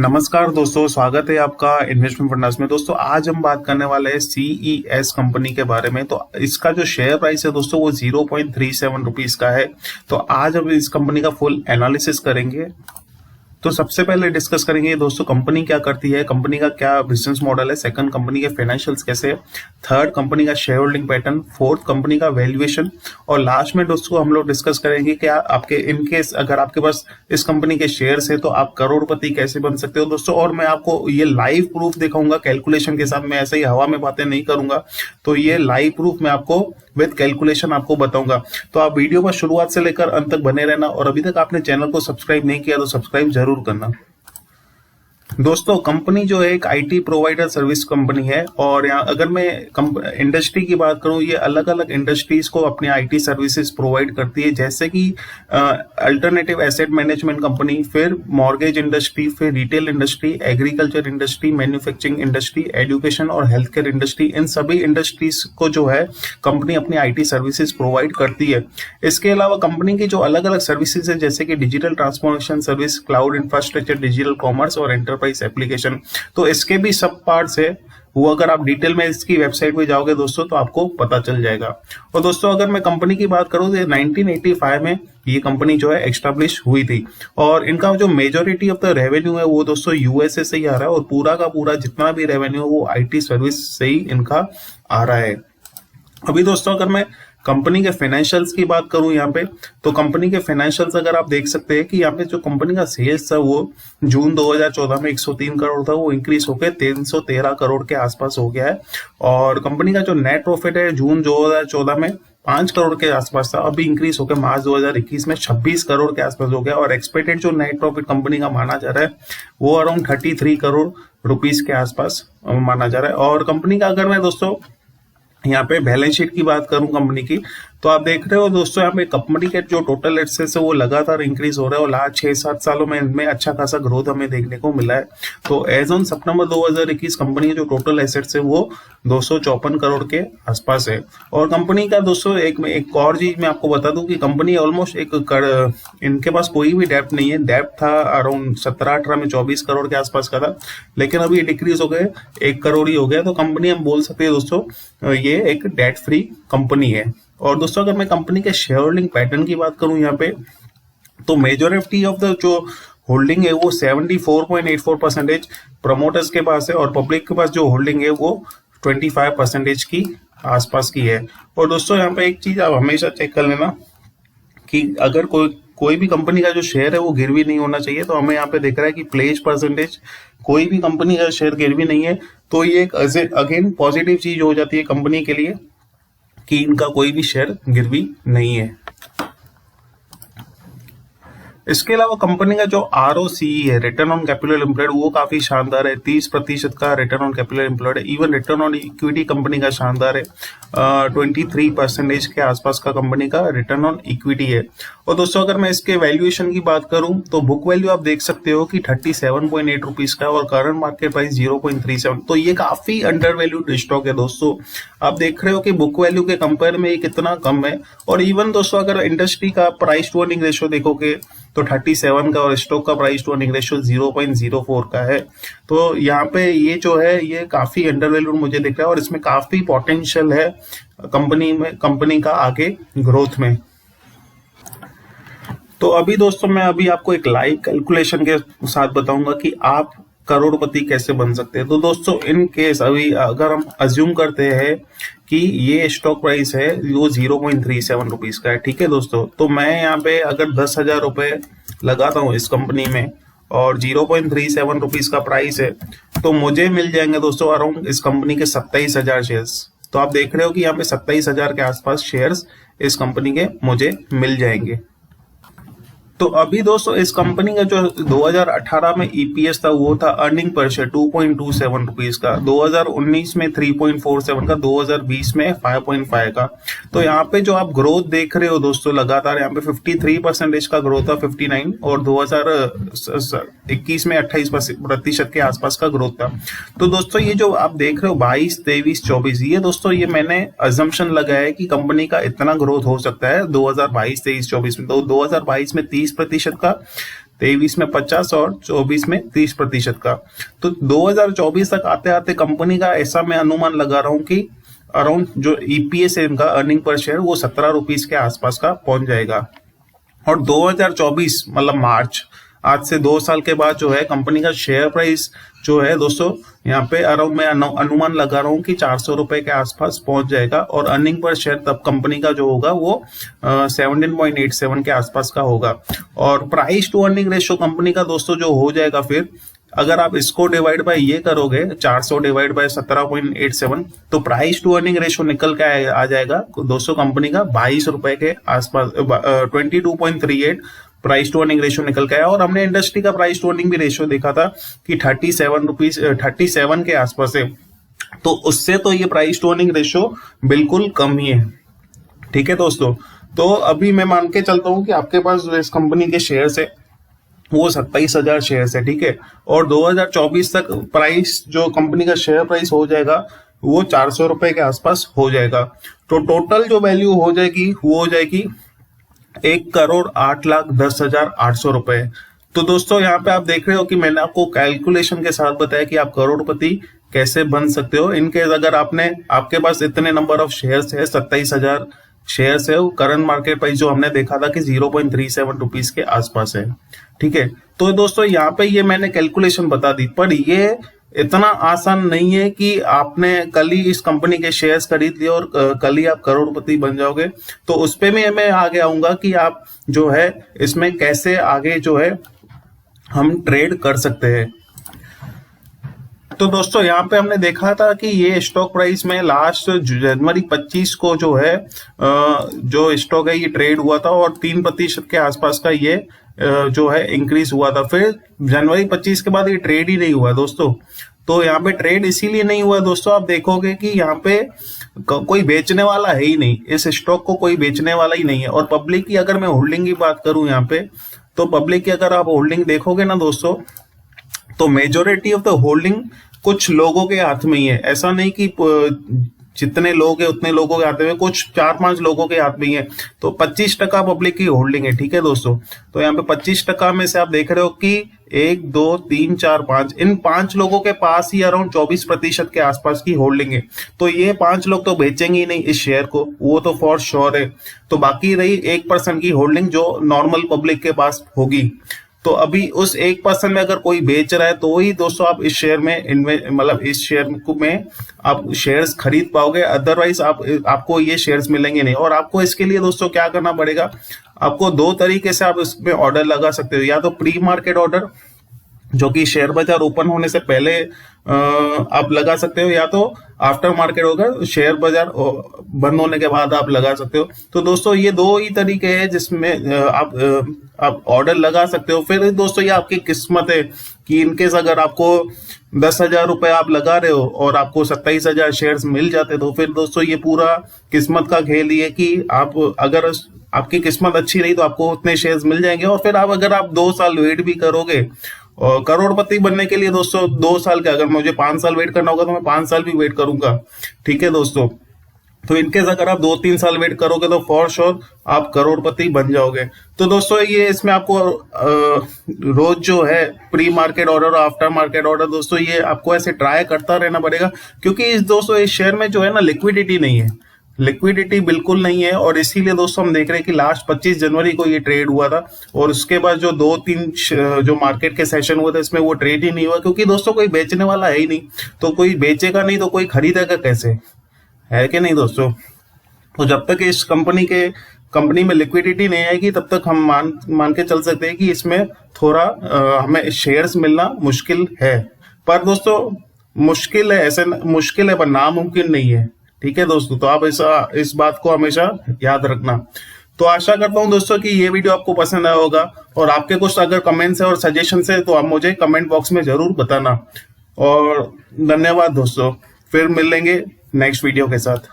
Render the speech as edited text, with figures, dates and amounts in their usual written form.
नमस्कार दोस्तों, स्वागत है आपका इन्वेस्टमेंट फंडास में। दोस्तों आज हम बात करने वाले हैं सीईएस कंपनी के बारे में। तो इसका जो शेयर प्राइस है दोस्तों वो 0.37 रुपीज का है। तो आज हम इस कंपनी का फुल एनालिसिस करेंगे। तो सबसे पहले डिस्कस करेंगे दोस्तों कंपनी क्या करती है, कंपनी का क्या बिजनेस मॉडल है, सेकंड कंपनी के फाइनेंशियल्स कैसे है, थर्ड कंपनी का share holding pattern, fourth company का वैल्यूएशन, और लास्ट में दोस्तों हम लोग डिस्कस करेंगे कि आपके इनकेस अगर आपके पास इस कंपनी के शेयर्स है तो आप करोड़पति कैसे बन सकते हो दोस्तों। और मैं आपको ये लाइव प्रूफ दिखाऊंगा कैलकुलेशन के साथ, मैं ऐसे ही हवा में बातें नहीं करूंगा। तो ये लाइव प्रूफ मैं आपको विद कैलकुलेशन आपको बताऊंगा। तो आप वीडियो पर शुरुआत से लेकर अंत तक बने रहना, और अभी तक आपने चैनल को सब्सक्राइब नहीं किया तो सब्सक्राइब जरूर करना। दोस्तों कंपनी जो है एक आईटी प्रोवाइडर सर्विस कंपनी है, और यहाँ अगर मैं इंडस्ट्री की बात करूँ, ये अलग अलग इंडस्ट्रीज को अपने आईटी सर्विसेज प्रोवाइड करती है, जैसे कि अल्टरनेटिव एसेट मैनेजमेंट कंपनी, फिर मॉर्गेज इंडस्ट्री, फिर retail industry, agriculture industry, manufacturing industry, education और हेल्थ केयर इंडस्ट्री। इन सभी इंडस्ट्रीज को जो है कंपनी अपनी आईटी सर्विसेज प्रोवाइड करती है। इसके अलावा कंपनी की जो अलग अलग सर्विसेज है, जैसे कि digital transformation service, cloud infrastructure, digital commerce और एंटरप्राइज एप्लीकेशन, तो इसके भी सब पार्ट्स है। वो अगर आप डिटेल में इसकी वेबसाइट पे जाओगे दोस्तों तो आपको पता चल जाएगा। और दोस्तों अगर मैं कंपनी की बात करूं तो 1985 में ये कंपनी जो है एस्टैब्लिश हुई थी, और इनका जो मेजोरिटी ऑफ द रेवेन्यू है वो दोस्तों यूएसए से ही आ रहा है, और पूरा का पूरा जितना भी रेवेन्यू है वो आईटी सर्विस से ही इनका आ रहा है। अभी दोस्तों अगर मैं कंपनी के फाइनेंशियल्स की बात करूं यहाँ पे, तो कंपनी के फाइनेंशियल्स अगर आप देख सकते हैं कि यहाँ पे जो कंपनी का सेल्स था वो जून 2014 में 103 करोड़ था, वो इंक्रीज होकर 313 करोड़ के आसपास हो गया है। और कंपनी का जो नेट प्रॉफिट है जून 2014 में 5 करोड़ के आसपास था, अभी इंक्रीज होकर मार्च 2021 में 26 करोड़ के आसपास हो गया। और एक्सपेक्टेड जो नेट प्रॉफिट कंपनी का माना जा रहा है वो अराउंड 33 करोड़ रुपीज के आसपास माना जा रहा है। और कंपनी का अगर मैं दोस्तों यहाँ पे बैलेंस शीट की बात करूं कंपनी की, तो आप देख रहे हो दोस्तों यहाँ पे कंपनी के जो टोटल एसेट्स है वो लगातार इंक्रीज हो रहा है, और लास्ट 6-7 सालों में इनमें अच्छा खासा ग्रोथ हमें देखने को मिला है। तो एज ऑन सितंबर 2021 कंपनी के जो टोटल एसेट्स है वो 254 करोड़ के आसपास है। और कंपनी का दोस्तों एक और चीज मैं आपको बता दूं कि कंपनी ऑलमोस्ट इनके पास कोई भी डेप्ट नहीं है। डेप्ट था अराउंड 17-18 में 24 करोड़ के आसपास का था, लेकिन अभी डिक्रीज हो गए 1 करोड़ ही हो गया। तो कंपनी हम बोल सकते हैं दोस्तों ये एक डेट फ्री कंपनी है। और दोस्तों अगर मैं कंपनी के शेयर होल्डिंग पैटर्न की बात करूं यहाँ पे, तो मेजोरिटी ऑफ द जो होल्डिंग है वो 74.84% प्रमोटर्स के पास है, और पब्लिक के पास जो होल्डिंग है वो 25% की आसपास की है। और दोस्तों यहाँ पे एक चीज आप हमेशा चेक कर लेना कि अगर कोई भी कंपनी का जो शेयर है वो गिरवी नहीं होना चाहिए। तो हमें यहाँ पे दिख रहा है कि प्लेज परसेंटेज कोई भी कंपनी का शेयर गिरवी नहीं है, तो ये एक अगेन पॉजिटिव चीज हो जाती है कंपनी के लिए कि इनका कोई भी शेयर गिरवी नहीं है। इसके अलावा कंपनी का जो ROCE है, रिटर्न ऑन कैपिटल एम्प्लॉयड, वो काफी शानदार है, 30% का रिटर्न ऑन कैपिटल एम्प्लॉयड है। Even return on equity company का शानदार है, 23% के आसपास का कंपनी का रिटर्न ऑन इक्विटी है। और दोस्तों अगर मैं इसके वैल्यूएशन की बात करूं तो बुक वैल्यू आप देख सकते हो कि 37.8 रुपीज का, और करंट मार्केट प्राइस 0.37। तो ये काफी अंडर वैल्यूड स्टॉक है दोस्तों। आप देख रहे हो कि बुक वैल्यू के कंपेयर में ये कितना कम है। और इवन दोस्तों अगर इंडस्ट्री का प्राइस टू अर्निंग रेशियो देखोगे तो 37 का, और स्टॉक का प्राइस टू अर्निंग रेशियो 0.04 का है। तो यहाँ पे ये जो है ये काफी अंडर वैल्यूड मुझे दिख रहा है, और इसमें काफी पोटेंशियल है कंपनी का आगे ग्रोथ में। तो अभी दोस्तों मैं आपको एक लाइव कैलकुलेशन के साथ बताऊंगा कि आप करोड़पति कैसे बन सकते हैं। तो दोस्तों इन केस अभी अगर हम अज्यूम करते हैं कि ये स्टॉक प्राइस है वो 0.37 रुपीज का है, ठीक है दोस्तों, तो मैं यहाँ पे अगर 10,000 रुपए लगाता हूँ इस कंपनी में, और 0.37 रुपीज का प्राइस है, तो मुझे मिल जाएंगे दोस्तों अराउंड इस कंपनी के 27,000 शेयर्स। तो आप देख रहे हो कि यहाँ पे 27,000 के आसपास शेयर्स इस कंपनी के मुझे मिल जाएंगे। तो अभी दोस्तों इस कंपनी का जो 2018 में ईपीएस था वो था अर्निंग पर शेयर 2.27 रुपीज का, 2019 में 3.47 का, 2020 में 5.5 का। तो यहाँ पे जो आप ग्रोथ देख रहे हो दोस्तों लगातार, यहाँ पे 53% का ग्रोथ था, 59, और 2021 में 28% के आसपास का ग्रोथ था। तो दोस्तों ये जो आप देख रहे हो 22, 23, 24, ये दोस्तों ये मैंने अजम्पशन लगाया है कि कंपनी का इतना ग्रोथ हो सकता है 2022, 23, 24 में। तो 2022 में 30% का, 23 में 50 और 24 में 30% का। तो 2024 तक आते आते कंपनी का ऐसा मैं अनुमान लगा रहा हूँ कि अराउंड जो ईपीएस है इनका, अर्निंग पर शेयर, वो 17 रुपीज के आसपास का पहुंच जाएगा। और 2024 मतलब मार्च, आज से 2 साल के बाद जो है कंपनी का शेयर प्राइस जो है दोस्तों यहाँ पे अराउंड मैं अनुमान लगा रहा हूँ कि 400 रुपए के आसपास पहुंच जाएगा। और अर्निंग पर शेयर तब कंपनी का जो होगा वो 17.87 के आसपास का होगा। और price to earning ratio company का दोस्तों जो हो जाएगा, फिर अगर आप इसको डिवाइड बाय ये करोगे 400 डिवाइड बाय 17.87, तो प्राइस टू अर्निंग रेशियो निकल के आ जाएगा दोस्तों कंपनी का 22 रुपए के आसपास, 22.38 प्राइस टू अर्निंग रेशियो निकल के आया। और हमने इंडस्ट्री का प्राइस टू अर्निंग भी रेशियो देखा था कि 37 के आसपास है। तो उससे तो ये प्राइस टू अर्निंग रेशियो बिल्कुल कम ही है। ठीक है दोस्तों, तो अभी मैं मान के चलता हूँ कि आपके पास जो इस कंपनी के शेयर्स है वो 27,000 शेयर्स है। ठीक है, और 2024 तक प्राइस जो कंपनी का शेयर प्राइस हो जाएगा वो 400 रुपए के आसपास हो जाएगा। तो टोटल जो वैल्यू हो जाएगी वो हो जाएगी 1,08,10,800 रुपए। तो दोस्तों यहाँ पे आप देख रहे हो कि मैंने आपको कैलकुलेशन के साथ बताया कि आप करोड़पति कैसे बन सकते हो। इनके अगर आपके पास इतने नंबर ऑफ शेयर्स है, 27,000 शेयर्स है, करंट मार्केट प्राइस जो हमने देखा था कि 0.37 रुपीज के आसपास है। ठीक है, तो दोस्तों यहाँ पे ये मैंने कैलकुलेशन बता दी, पर ये इतना आसान नहीं है कि आपने कल ही इस कंपनी के शेयर्स खरीद लिए और कल ही आप करोड़पति बन जाओगे। तो उस पे मैं आगे आऊंगा कि आप जो है इसमें कैसे आगे जो है हम ट्रेड कर सकते हैं। तो दोस्तों यहाँ पे हमने देखा था कि ये स्टॉक प्राइस में लास्ट जनवरी 25 को जो है जो स्टॉक है ये ट्रेड हुआ था और 3% के आसपास का ये जो है इंक्रीज हुआ था। फिर जनवरी 25 के बाद ये ट्रेड ही नहीं हुआ दोस्तों। तो यहाँ पे ट्रेड इसीलिए नहीं हुआ दोस्तों, आप देखोगे कि यहाँ पे कोई बेचने वाला है ही नहीं, इस स्टॉक को कोई बेचने वाला ही नहीं है। और पब्लिक की अगर मैं होल्डिंग की बात करूं यहाँ पे, तो पब्लिक की अगर आप होल्डिंग देखोगे ना दोस्तों, तो मेजोरिटी ऑफ द होल्डिंग कुछ लोगों के हाथ में ही है। ऐसा नहीं कि जितने लोग हैं उतने लोगों के हाथ में, कुछ 4-5 लोगों के हाथ में ही है। तो 25% पब्लिक की होल्डिंग है। ठीक है दोस्तों, तो यहाँ पे 25% में से आप देख रहे हो कि 1, 2, 3, 4, 5, इन 5 लोगों के पास ही अराउंड 24% के आसपास की होल्डिंग है। तो ये 5 लोग तो बेचेंगे ही नहीं इस शेयर को, वो तो फॉर श्योर है। तो बाकी रही 1% की होल्डिंग जो नॉर्मल पब्लिक के पास होगी। तो अभी उस 1% में अगर कोई बेच रहा है तो ही दोस्तों आप इस शेयर में मतलब इस शेयर में आप शेयर्स खरीद पाओगे, अदरवाइज आपको ये शेयर्स मिलेंगे नहीं। और आपको इसके लिए दोस्तों क्या करना पड़ेगा, आपको 2 तरीके से आप इसमें ऑर्डर लगा सकते हो। या तो प्री मार्केट ऑर्डर जो कि शेयर बाजार ओपन होने से पहले आप लगा सकते हो, या तो आफ्टर मार्केट होगा शेयर बाजार बंद होने के बाद आप लगा सकते हो। तो दोस्तों ये 2 ही तरीके हैं जिसमें आप ऑर्डर लगा सकते हो। फिर दोस्तों ये आपकी किस्मत है कि इनकेस अगर आपको 10,000 रुपए आप लगा रहे हो और आपको 27,000 शेयर्स मिल जाते, तो फिर दोस्तों ये पूरा किस्मत का खेल ही है कि आप अगर आपकी किस्मत अच्छी रही तो आपको उतने शेयर्स मिल जाएंगे। और फिर अगर आप 2 साल वेट भी करोगे और करोड़पति बनने के लिए दोस्तों 2 साल का, अगर मुझे 5 साल वेट करना होगा तो मैं 5 साल भी वेट करूंगा। ठीक है दोस्तों, तो इनकेस अगर आप 2-3 साल वेट करोगे तो फॉर श्योर आप करोड़पति बन जाओगे। तो दोस्तों ये इसमें आपको रोज जो है प्री मार्केट ऑर्डर और आफ्टर मार्केट ऑर्डर दोस्तों ये आपको ऐसे ट्राई करता रहना पड़ेगा, क्योंकि दोस्तों इस शेयर में जो है ना लिक्विडिटी नहीं है, लिक्विडिटी बिल्कुल नहीं है। और इसीलिए दोस्तों हम देख रहे हैं कि लास्ट 25 जनवरी को ये ट्रेड हुआ था और उसके बाद जो 2-3 जो मार्केट के सेशन हुए थे इसमें वो ट्रेड ही नहीं हुआ, क्योंकि दोस्तों कोई बेचने वाला है ही नहीं। तो कोई बेचेगा नहीं तो कोई खरीदेगा कैसे, है कि नहीं दोस्तों। तो जब तक इस कंपनी में लिक्विडिटी नहीं आएगी तब तक हम मान के चल सकते हैं कि इसमें थोड़ा हमें शेयर्स मिलना मुश्किल है। पर दोस्तों मुश्किल है, ऐसे मुश्किल है पर नामुमकिन नहीं है। ठीक है दोस्तों, तो आप इस बात को हमेशा याद रखना। तो आशा करता हूं दोस्तों कि ये वीडियो आपको पसंद आया होगा, और आपके कुछ अगर कमेंट्स है और सजेशंस है तो आप मुझे कमेंट बॉक्स में जरूर बताना। और धन्यवाद दोस्तों, फिर मिलेंगे नेक्स्ट वीडियो के साथ।